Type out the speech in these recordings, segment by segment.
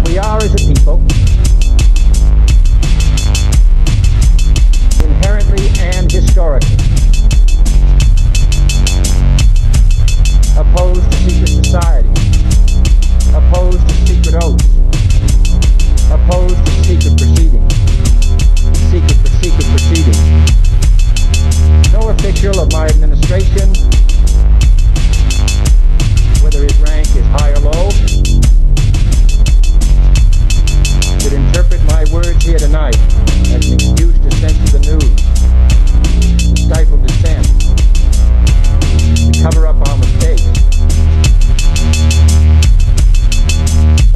we are as a people, inherently and historically, opposed to secret society, opposed to secret oaths, opposed to secret proceedings, secret proceedings. No official of my administration, whether his rank is high or low, should interpret my words here tonight as an excuse to censor the news, to stifle dissent, to cover up our mistakes,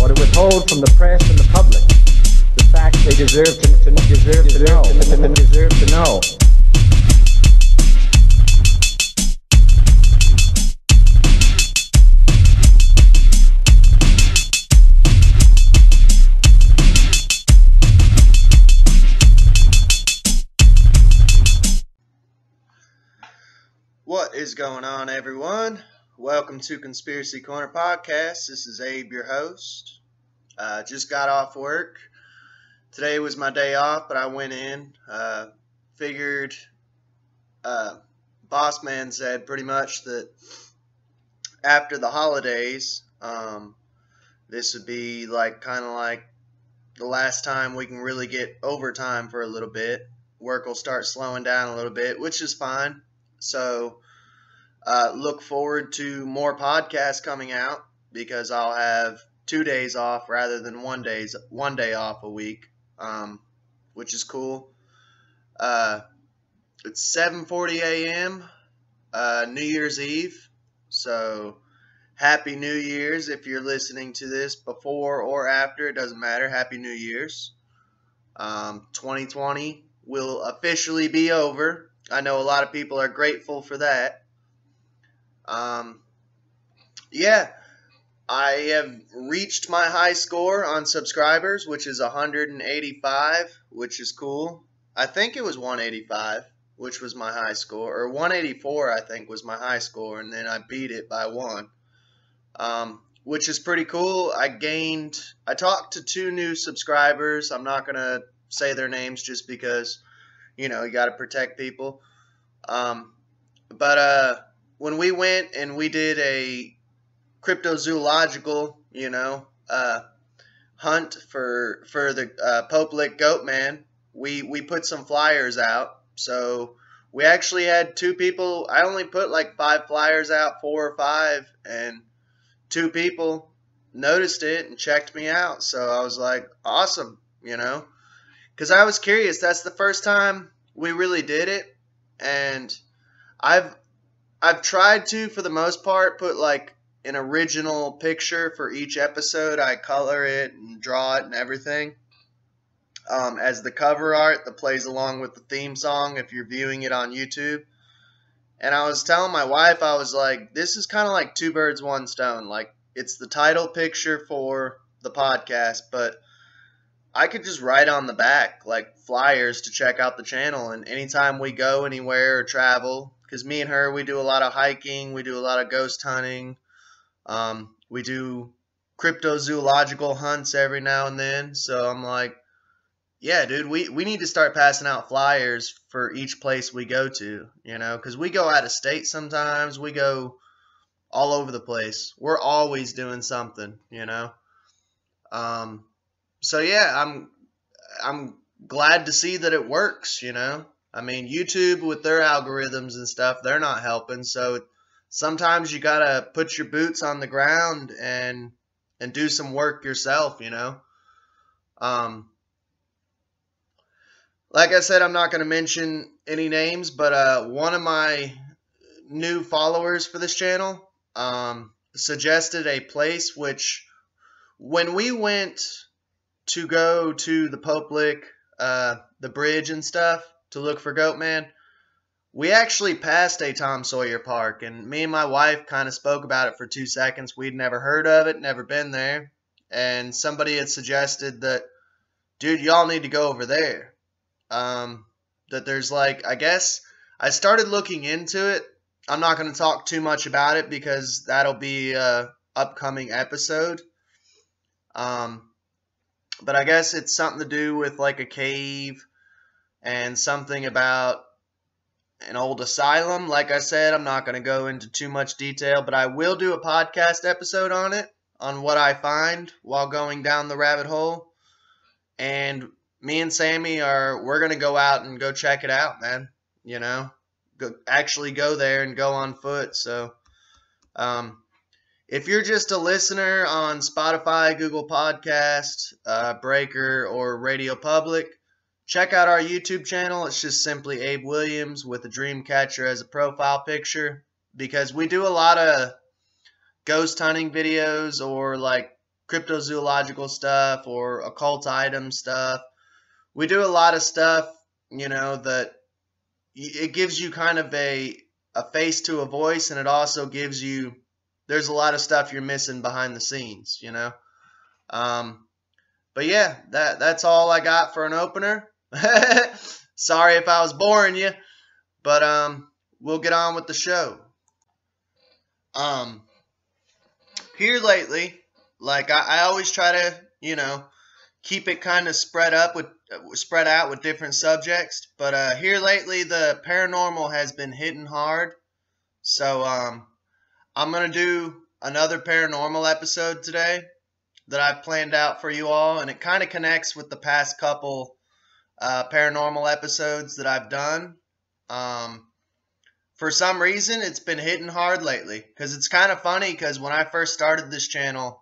or to withhold from the press and the public the facts they deserve to know. What is going on, everyone? Welcome to Conspiracy Corner Podcast. This is Abe, your host. Just got off work. Today was my day off, but I went in. Figured, boss man said pretty much that after the holidays, this would be kind of like the last time we can really get overtime for a little bit. Work will start slowing down a little bit, which is fine. So, look forward to more podcasts coming out because I'll have 2 days off rather than 1 day off a week, which is cool. It's 7:40 a.m., New Year's Eve, so Happy New Year's if you're listening to this before or after, it doesn't matter. Happy New Year's. 2020 will officially be over. I know a lot of people are grateful for that. Yeah, I have reached my high score on subscribers, which is 185, which is cool. I think it was 185, which was my high score, or 184, I think was my high score, and then I beat it by 1, which is pretty cool. I talked to 2 new subscribers. I'm not going to say their names just because, you got to protect people. But when we went and we did a cryptozoological, hunt for the Pope Lick Goat Man, we put some flyers out. So we actually had 2 people. I only put 5 flyers out, 4 or 5, and 2 people noticed it and checked me out. So I was like, awesome, because I was curious. That's the first time we really did it, and I've tried to, for the most part, put an original picture for each episode. I color it and draw it and everything as the cover art that plays along with the theme song if you're viewing it on YouTube. And I was telling my wife, I was like, this is kind of like 2 birds, 1 stone. It's the title picture for the podcast, but I could just write on the back, flyers to check out the channel. And anytime we go anywhere or travel, because me and her, we do a lot of hiking, we do a lot of ghost hunting, we do cryptozoological hunts every now and then. So I'm like, yeah, dude, we need to start passing out flyers for each place we go to, because we go out of state sometimes. We go all over the place. We're always doing something, So yeah, I'm glad to see that it works, I mean, YouTube with their algorithms and stuff, they're not helping. So sometimes you gotta put your boots on the ground and do some work yourself, Like I said, I'm not gonna mention any names, but one of my new followers for this channel suggested a place which, when we went to go to the Pope Lick, the bridge and stuff, to look for Goatman, we actually passed a Tom Sawyer Park, and me and my wife kind of spoke about it for 2 seconds. We'd never heard of it, never been there, and somebody had suggested that, dude, y'all need to go over there. That there's I guess, I started looking into it. I'm not going to talk too much about it because that'll be a upcoming episode. but I guess it's something to do with like a cave and something about an old asylum. Like I said, I'm not going to go into too much detail, but I will do a podcast episode on it, on what I find while going down the rabbit hole. And me and Sammy we're going to go out and go check it out, man. You know, actually go there and go on foot. So, if you're just a listener on Spotify, Google Podcast, Breaker, or Radio Public, check out our YouTube channel. It's just simply Abe Williams with a dream catcher as a profile picture, because we do a lot of ghost hunting videos or like cryptozoological stuff or occult item stuff. We do a lot of stuff, you know, that it gives you kind of a face to a voice, and it also gives you, there's a lot of stuff you're missing behind the scenes, you know. But yeah, that's all I got for an opener. Sorry if I was boring you, but we'll get on with the show. Here lately, like I always try to, you know, keep it kind of spread out with different subjects, but here lately the paranormal has been hitting hard. So I'm going to do another paranormal episode today that I've planned out for you all, and it kind of connects with the past couple paranormal episodes that I've done. For some reason, it's been hitting hard lately, because it's kind of funny, because when I first started this channel,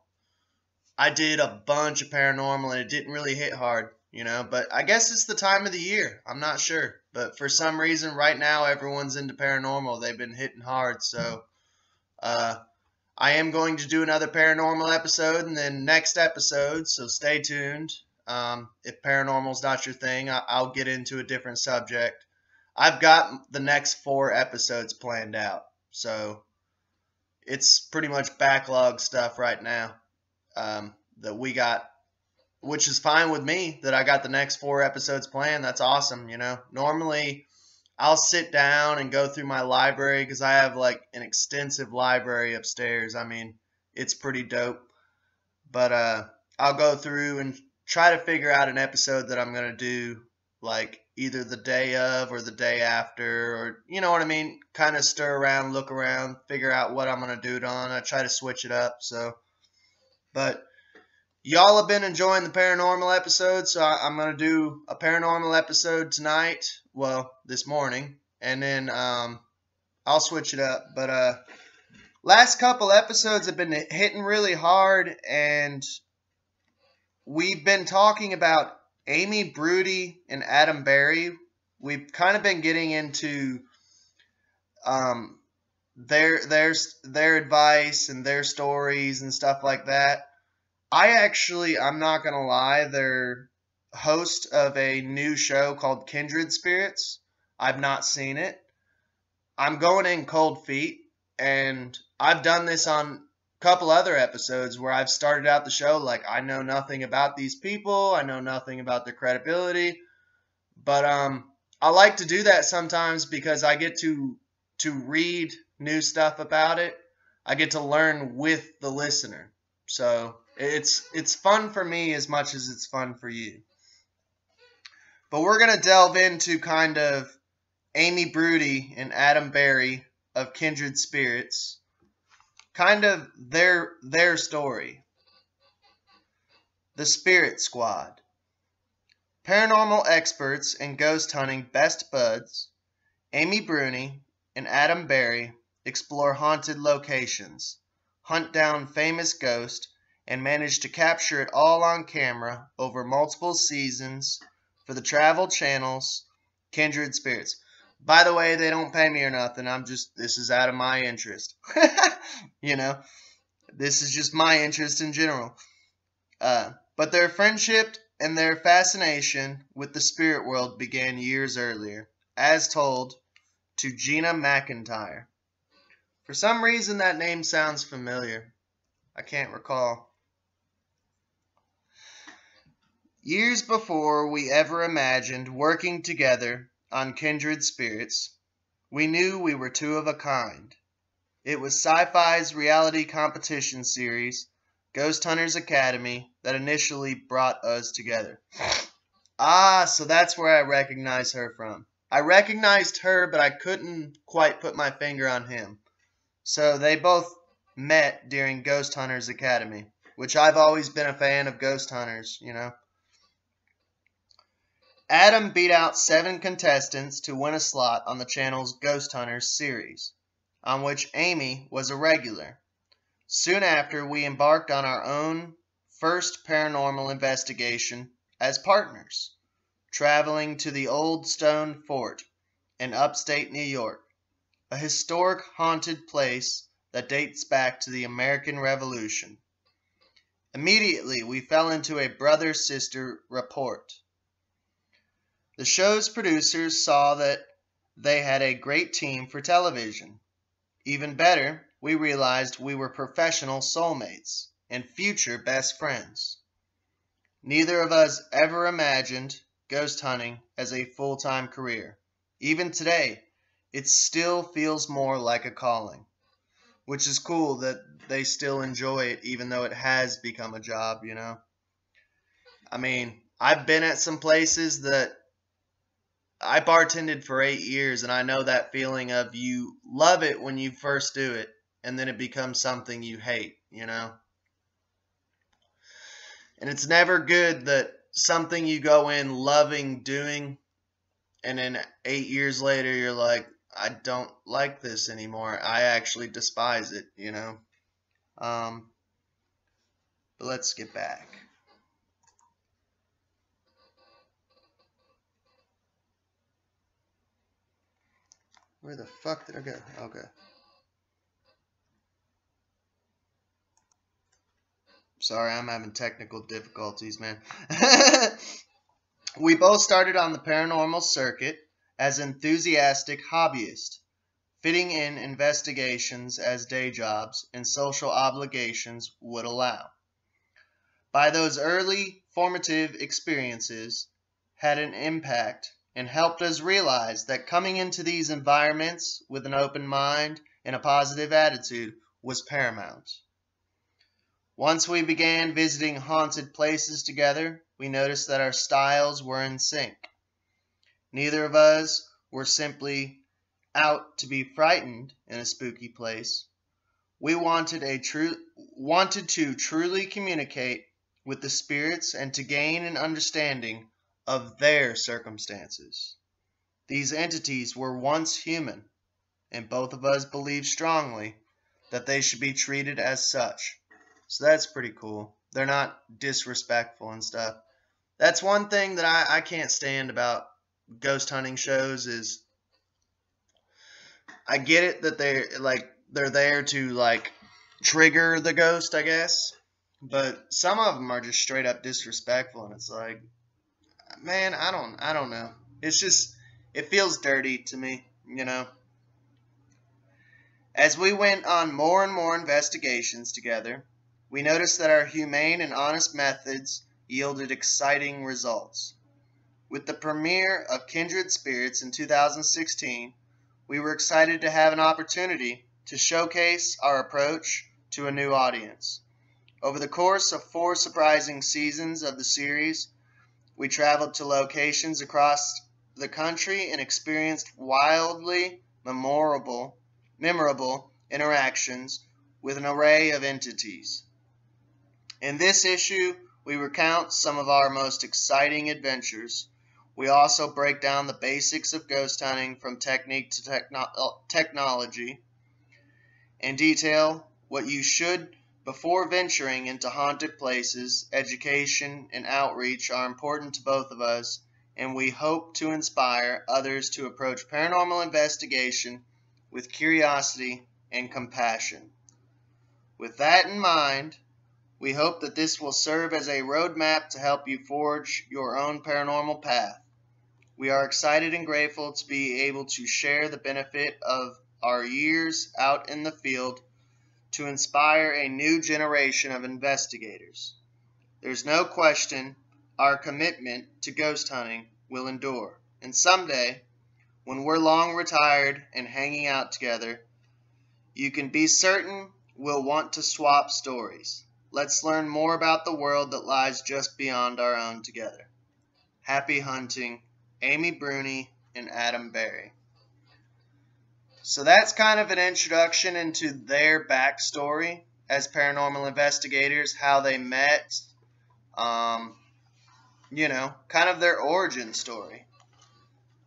I did a bunch of paranormal, and it didn't really hit hard, you know, but I guess it's the time of the year. I'm not sure, but for some reason, right now, everyone's into paranormal. They've been hitting hard, so I am going to do another paranormal episode and then next episode, so stay tuned. If paranormal's not your thing, I'll get into a different subject. I've got the next 4 episodes planned out, so it's pretty much backlog stuff right now that we got, which is fine with me that I got the next 4 episodes planned. That's awesome, you know. Normally, I'll sit down and go through my library, because I have like an extensive library upstairs. I mean, it's pretty dope. But I'll go through and try to figure out an episode that I'm going to do like either the day of or the day after, or you know what I mean? Kind of stir around, look around, figure out what I'm going to do it on. I try to switch it up. So, but y'all have been enjoying the paranormal episode, so I'm going to do a paranormal episode tonight. Well, this morning, and then I'll switch it up. But last couple episodes have been hitting really hard, and we've been talking about Amy Bruni and Adam Berry. We've kind of been getting into their advice and their stories and stuff like that. I'm not going to lie, they're host of a new show called Kindred Spirits. I've not seen it. I'm going in cold feet, and I've done this on a couple other episodes where I've started out the show like I know nothing about these people, I know nothing about their credibility, but I like to do that sometimes because I get to read new stuff about it. I get to learn with the listener, so it's fun for me as much as it's fun for you. But we're going to delve into kind of Amy Bruni and Adam Berry of Kindred Spirits, kind of their story. The Spirit Squad. Paranormal experts and ghost hunting best buds, Amy Bruni and Adam Berry explore haunted locations, hunt down famous ghosts, and manage to capture it all on camera over multiple seasons for the Travel Channel's Kindred Spirits. By the way, they don't pay me or nothing. This is out of my interest. You know, this is just my interest in general. But their friendship and their fascination with the spirit world began years earlier, as told to Gina McIntyre. For some reason, that name sounds familiar. I can't recall. Years before we ever imagined working together on Kindred Spirits, we knew we were two of a kind. It was Sci-Fi's reality competition series, Ghost Hunters Academy, that initially brought us together. Ah, so that's where I recognize her from. I recognized her, but I couldn't quite put my finger on him. So they both met during Ghost Hunters Academy, which I've always been a fan of Ghost Hunters, you know. Adam beat out 7 contestants to win a slot on the channel's Ghost Hunters series, on which Amy was a regular. Soon after, we embarked on our own first paranormal investigation as partners, traveling to the Old Stone Fort in upstate New York, a historic haunted place that dates back to the American Revolution. Immediately, we fell into a brother-sister rapport. The show's producers saw that they had a great team for television. Even better, we realized we were professional soulmates and future best friends. Neither of us ever imagined ghost hunting as a full-time career. Even today, it still feels more like a calling, which is cool that they still enjoy it even though it has become a job, you know. I mean, I've been at some places that I bartended for 8 years, and I know that feeling of you love it when you first do it, and then it becomes something you hate, you know? And it's never good that something you go in loving doing, and then 8 years later you're like, I don't like this anymore. I actually despise it, you know? But let's get back. Where the fuck did I go? Okay. Sorry, I'm having technical difficulties, man. We both started on the paranormal circuit as enthusiastic hobbyists, fitting in investigations as day jobs and social obligations would allow. By those early formative experiences had an impact and helped us realize that coming into these environments with an open mind and a positive attitude was paramount. Once we began visiting haunted places together, we noticed that our styles were in sync. Neither of us were simply out to be frightened in a spooky place. We wanted to truly communicate with the spirits and to gain an understanding of their circumstances. These entities were once human, and both of us believed strongly that they should be treated as such. So that's pretty cool. They're not disrespectful and stuff. That's one thing that I can't stand about ghost hunting shows is I get it that they're there to trigger the ghost, I guess. But some of them are just straight up disrespectful, and it's like, man, I don't know. It's just, it feels dirty to me, you know. As we went on more and more investigations together, we noticed that our humane and honest methods yielded exciting results. With the premiere of Kindred Spirits in 2016, we were excited to have an opportunity to showcase our approach to a new audience. Over the course of 4 surprising seasons of the series, we traveled to locations across the country and experienced wildly memorable interactions with an array of entities. In this issue, we recount some of our most exciting adventures. We also break down the basics of ghost hunting from technique to technology and detail what you should before venturing into haunted places. Education and outreach are important to both of us, and we hope to inspire others to approach paranormal investigation with curiosity and compassion. With that in mind, we hope that this will serve as a roadmap to help you forge your own paranormal path. We are excited and grateful to be able to share the benefit of our years out in the field to inspire a new generation of investigators. There's no question our commitment to ghost hunting will endure, and someday, when we're long retired and hanging out together, you can be certain we'll want to swap stories. let's learn more about the world that lies just beyond our own together. Happy hunting, Amy Bruni and Adam Berry. So that's kind of an introduction into their backstory as paranormal investigators, how they met, kind of their origin story.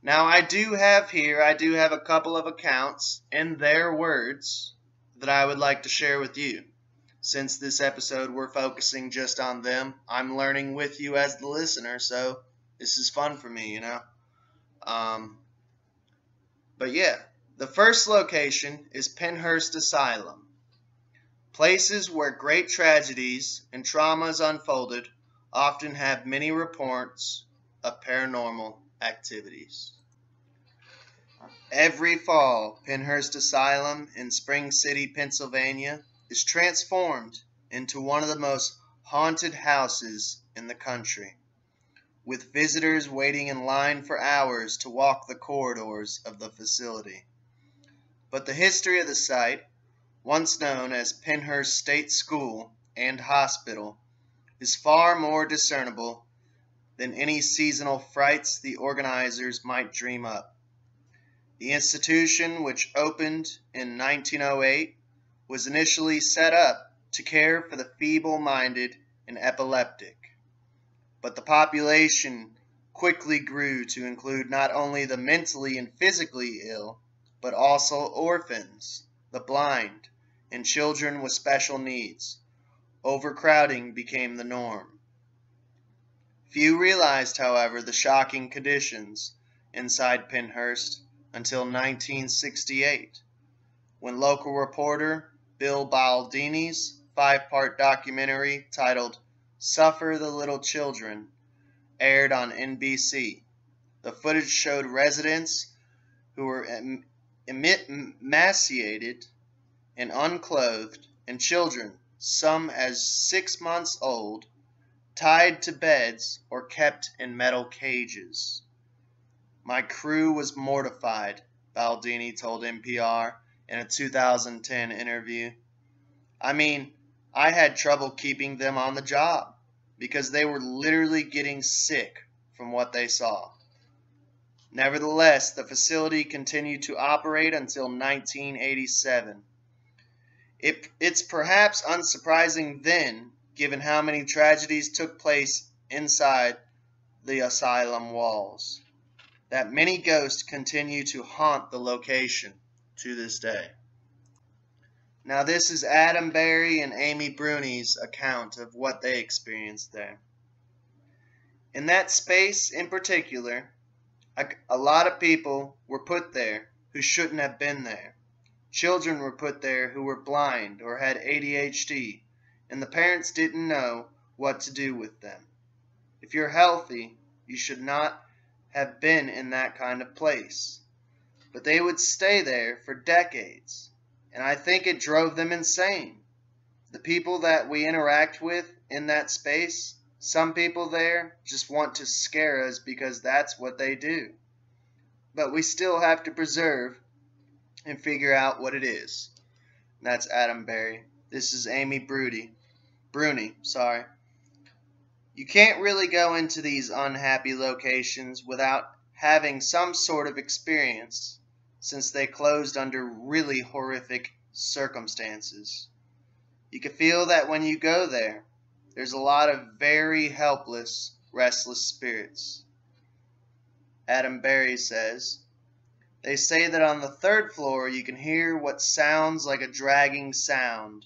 Now, I do have a couple of accounts in their words that I would like to share with you. Since this episode we're focusing just on them, I'm learning with you as the listener, so this is fun for me, But yeah, the first location is Penhurst Asylum. Places where great tragedies and traumas unfolded often have many reports of paranormal activities. Every fall, Penhurst Asylum in Spring City, Pennsylvania, is transformed into one of the most haunted houses in the country, with visitors waiting in line for hours to walk the corridors of the facility. But the history of the site, once known as Penhurst State School and Hospital, is far more discernible than any seasonal frights the organizers might dream up. The institution, which opened in 1908, was initially set up to care for the feeble-minded and epileptic. But the population quickly grew to include not only the mentally and physically ill, but also orphans, the blind, and children with special needs. Overcrowding became the norm. Few realized, however, the shocking conditions inside Penhurst until 1968, when local reporter Bill Baldini's 5-part documentary titled Suffer the Little Children aired on NBC. The footage showed residents who were emaciated and unclothed, and children, some as 6 months old, tied to beds or kept in metal cages. My crew was mortified, Baldini told NPR in a 2010 interview. I mean, I had trouble keeping them on the job because they were literally getting sick from what they saw. Nevertheless, the facility continued to operate until 1987. It's perhaps unsurprising then, given how many tragedies took place inside the asylum walls, that many ghosts continue to haunt the location to this day. Now this is Adam Berry and Amy Bruni's account of what they experienced there. In that space in particular, a lot of people were put there who shouldn't have been there. Children were put there who were blind or had ADHD, and the parents didn't know what to do with them. If you're healthy, you should not have been in that kind of place. But they would stay there for decades, and I think it drove them insane. The people that we interact with in that space, some people there just want to scare us because that's what they do. But we still have to preserve and figure out what it is. That's Adam Berry. This is Amy Bruni. You can't really go into these unhappy locations without having some sort of experience, since they closed under really horrific circumstances. You can feel that when you go there, there's a lot of very helpless, restless spirits. Adam Berry says, they say that on the 3rd floor you can hear what sounds like a dragging sound,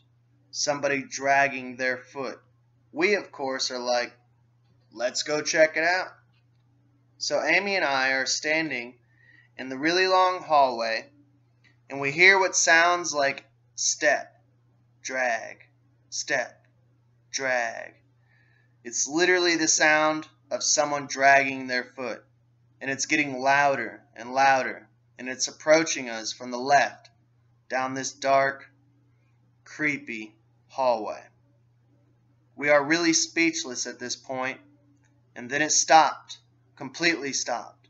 somebody dragging their foot. We, of course, are like, let's go check it out. So Amy and I are standing in the really long hallway, and we hear what sounds like step, drag, step, drag. It's literally the sound of someone dragging their foot, and it's getting louder and louder, and it's approaching us from the left down this dark, creepy hallway. We are really speechless at this point, and then it stopped, completely stopped.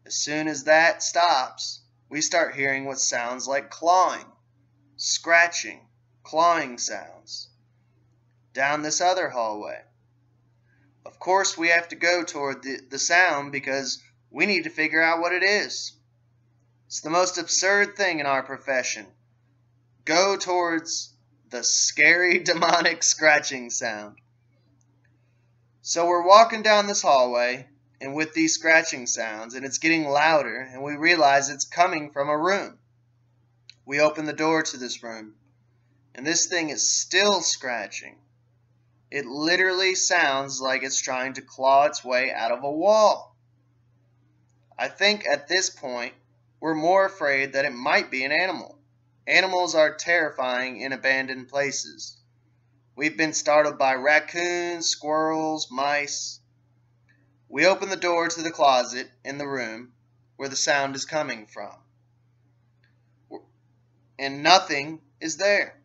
As soon as that stops, we start hearing what sounds like clawing, scratching, clawing sounds. down this other hallway. Of course, we have to go toward the sound because we need to figure out what it is. It's the most absurd thing in our profession. Go towards the scary demonic scratching sound. So we're walking down this hallway and with these scratching sounds, and it's getting louder, and we realize it's coming from a room. We open the door to this room, and this thing is still scratching. It literally sounds like it's trying to claw its way out of a wall. I think at this point, we're more afraid that it might be an animal. Animals are terrifying in abandoned places. We've been startled by raccoons, squirrels, mice. We open the door to the closet in the room where the sound is coming from. And nothing is there.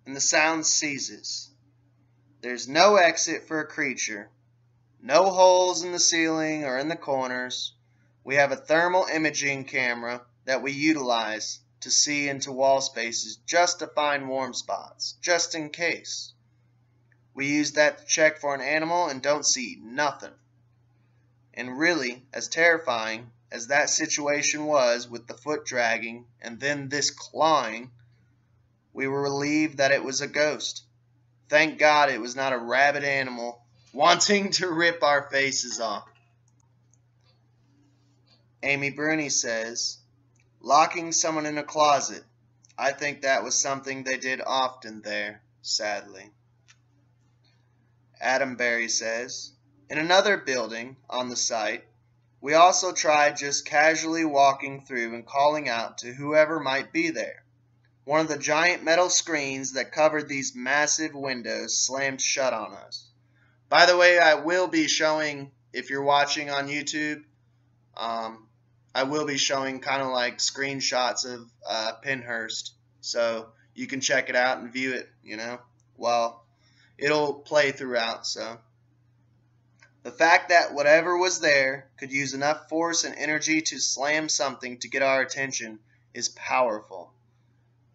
And the sound ceases. There's no exit for a creature. No holes in the ceiling or in the corners. We have a thermal imaging camera that we utilize to see into wall spaces just to find warm spots, just in case. We use that to check for an animal and don't see nothing. And really, as terrifying as that situation was with the foot dragging and then this clawing, we were relieved that it was a ghost. Thank God it was not a rabid animal wanting to rip our faces off. Amy Bruni says, locking someone in a closet. I think that was something they did often there, sadly. Adam Berry says, in another building on the site, we also tried just casually walking through and calling out to whoever might be there. One of the giant metal screens that covered these massive windows slammed shut on us. By the way, I will be showing, if you're watching on YouTube, I will be showing kind of like screenshots of Penhurst, so you can check it out and view it, well, it'll play throughout. So the fact that whatever was there could use enough force and energy to slam something to get our attention is powerful.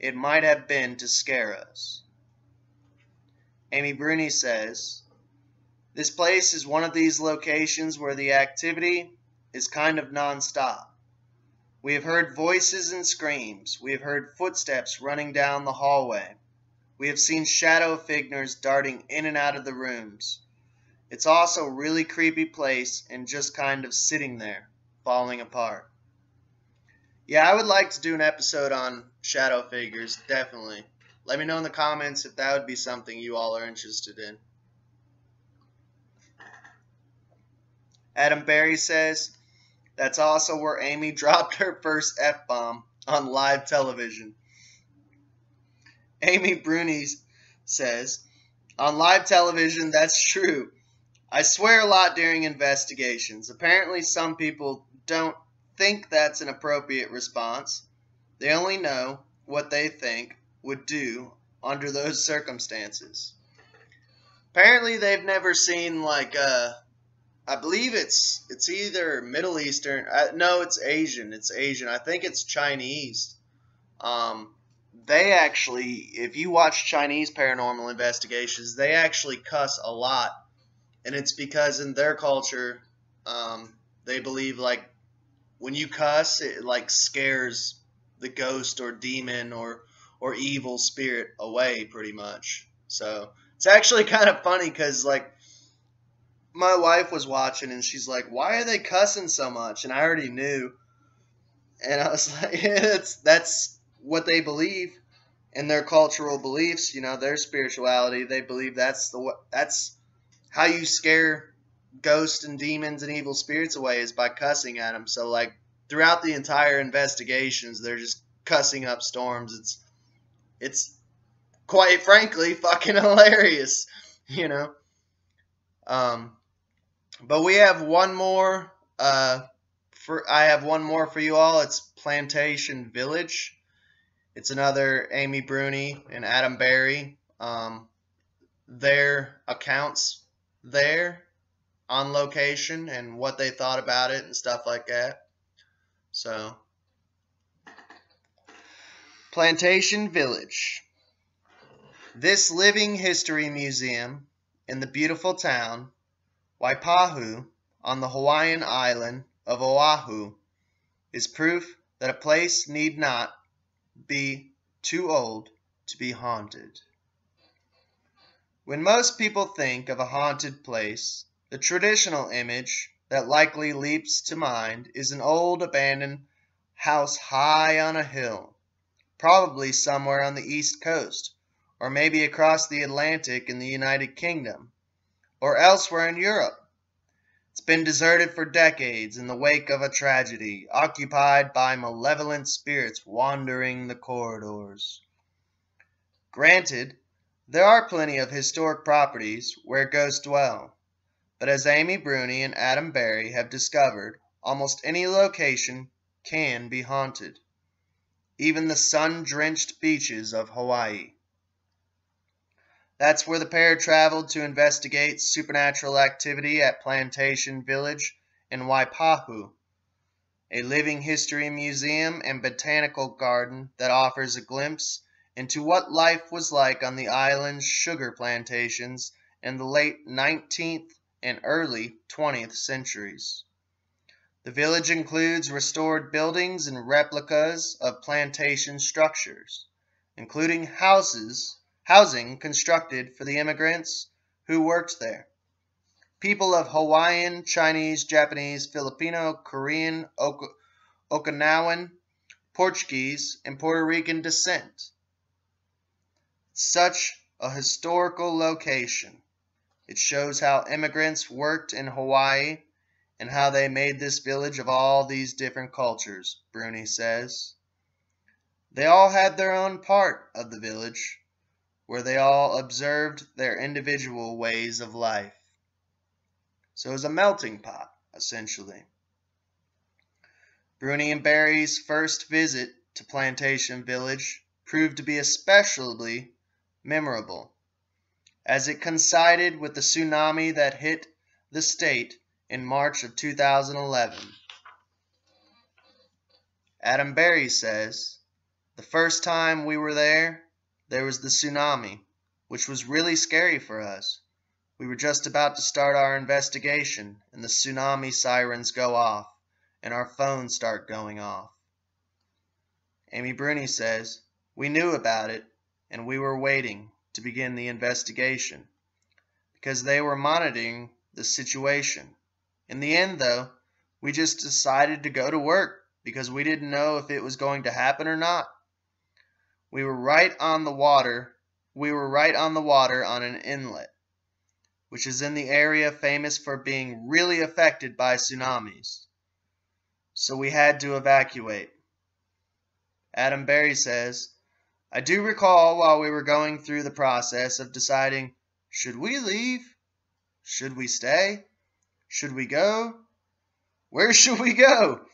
It might have been to scare us. Amy Bruni says, this place is one of these locations where the activity is kind of non-stop. We have heard voices and screams. We have heard footsteps running down the hallway. We have seen shadow figures darting in and out of the rooms. It's also a really creepy place and just kind of sitting there, falling apart. Yeah, I would like to do an episode on shadow figures, definitely. Let me know in the comments if that would be something you all are interested in. Adam Berry says, that's also where Amy dropped her first F-bomb on live television. Amy Bruni says, on live television, that's true. I swear a lot during investigations. Apparently some people don't think that's an appropriate response. They only know what they think would do under those circumstances. Apparently they've never seen I believe it's either Middle Eastern. No, it's Asian. It's Asian. I think it's Chinese. They actually, if you watch Chinese paranormal investigations, they actually cuss a lot. And it's because in their culture, they believe when you cuss, it scares the ghost or demon or evil spirit away pretty much. So it's actually kind of funny because my wife was watching and she's like, why are they cussing so much? And I already knew. And I was like, that's what they believe in their cultural beliefs, their spirituality. They believe that's how you scare ghosts and demons and evil spirits away is by cussing at them. So throughout the entire investigations, they're just cussing up storms. It's quite frankly fucking hilarious, But we have one more. I have one more for you all. It's Plantation Village. It's another Amy Bruni and Adam Berry. Their accounts there on location and what they thought about it and stuff like that. So, Plantation Village. This living history museum in the beautiful town Waipahu on the Hawaiian island of Oahu is proof that a place need not be too old to be haunted. When most people think of a haunted place, the traditional image that likely leaps to mind is an old abandoned house high on a hill, probably somewhere on the East Coast, or maybe across the Atlantic in the United Kingdom, or elsewhere in Europe. It's been deserted for decades in the wake of a tragedy, occupied by malevolent spirits wandering the corridors. Granted, there are plenty of historic properties where ghosts dwell, but as Amy Bruni and Adam Berry have discovered, almost any location can be haunted, even the sun-drenched beaches of Hawaii. That's where the pair traveled to investigate supernatural activity at Plantation Village in Waipahu, a living history museum and botanical garden that offers a glimpse into what life was like on the island's sugar plantations in the late 19th and early 20th centuries. The village includes restored buildings and replicas of plantation structures, including housing constructed for the immigrants who worked there. People of Hawaiian, Chinese, Japanese, Filipino, Korean, Okinawan, Portuguese, and Puerto Rican descent. Such a historical location. It shows how immigrants worked in Hawaii and how they made this village of all these different cultures, Bruni says. They all had their own part of the village, where they all observed their individual ways of life. So it was a melting pot, essentially. Bruni and Berry's first visit to Plantation Village proved to be especially memorable, as it coincided with the tsunami that hit the state in March of 2011. Adam Berry says, "The first time we were there was the tsunami, which was really scary for us. We were just about to start our investigation, and the tsunami sirens go off, and our phones start going off." Amy Bruni says, "We knew about it, and we were waiting to begin the investigation, because they were monitoring the situation. In the end, though, we just decided to go to work, because we didn't know if it was going to happen or not. We were right on the water on an inlet, which is in the area famous for being really affected by tsunamis. So we had to evacuate." Adam Berry says, "I do recall while we were going through the process of deciding, should we leave? Should we stay? Should we go? Where should we go?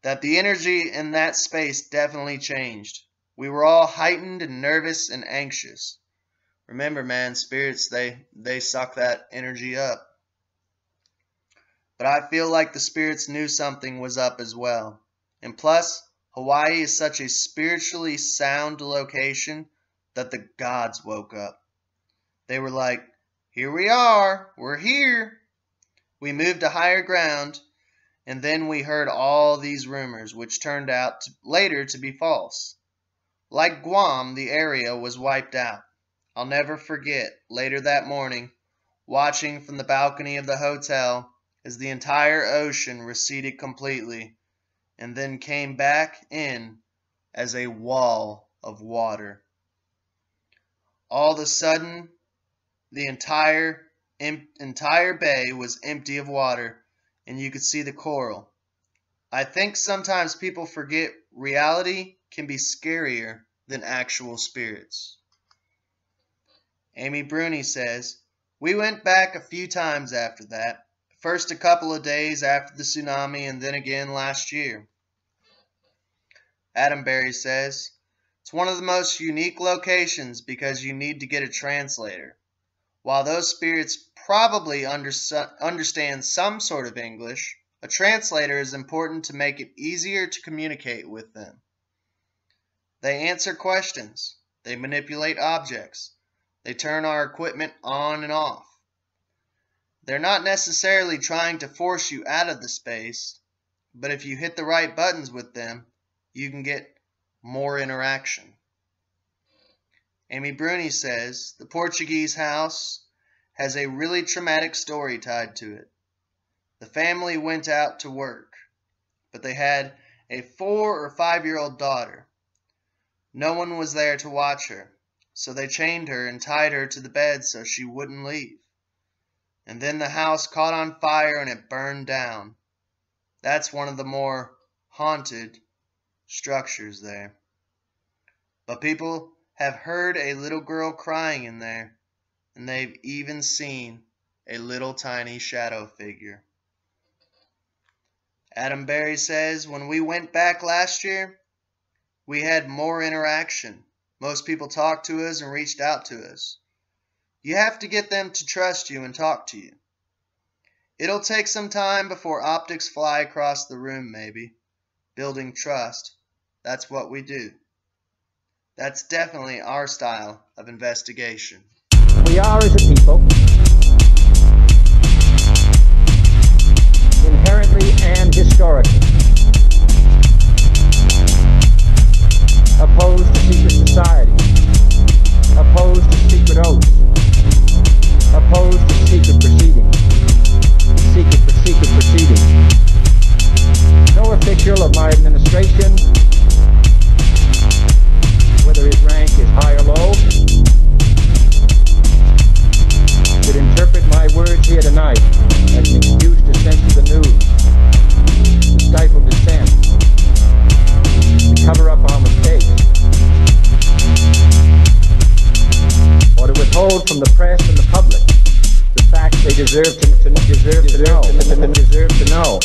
That the energy in that space definitely changed. We were all heightened and nervous and anxious." Remember, man, spirits, they suck that energy up. "But I feel like the spirits knew something was up as well. And plus, Hawaii is such a spiritually sound location that the gods woke up. They were like, 'Here we are, we're here.' We moved to higher ground, and then we heard all these rumors, which turned out later to be false. Like Guam, the area was wiped out. I'll never forget, later that morning, watching from the balcony of the hotel as the entire ocean receded completely, and then came back in as a wall of water. All of a sudden, the entire bay was empty of water, and you could see the coral. I think sometimes people forget reality can be scarier than actual spirits." Amy Bruni says, "We went back a few times after that, first a couple of days after the tsunami and then again last year." Adam Berry says, "It's one of the most unique locations because you need to get a translator. While those spirits probably understand some sort of English, a translator is important to make it easier to communicate with them. They answer questions, they manipulate objects, They turn our equipment on and off. They're not necessarily trying to force you out of the space, but if you hit the right buttons with them, you can get more interaction. Amy Bruni says, the Portuguese house has a really traumatic story tied to it. The family went out to work, but they had a 4 or 5-year-old daughter. No one was there to watch her, so they chained her and tied her to the bed so she wouldn't leave. And then the house caught on fire and it burned down. That's one of the more haunted structures there. But people have heard a little girl crying in there, and they've even seen a little tiny shadow figure. Adam Berry says, when we went back last year, we had more interaction. Most people talked to us and reached out to us. You have to get them to trust you and talk to you. It'll take some time before optics fly across the room, maybe. Building trust. That's what we do. That's definitely our style of investigation. We are, as a people, inherently and historically opposed to secret society, opposed to secret oaths, opposed to secret proceedings, secret proceedings. No official of my administration, whether his rank is high or low, should interpret my words here tonight as an excuse to censor the news, to stifle dissent, to cover up our mistakes, or to withhold from the press and the public the facts they deserve to know.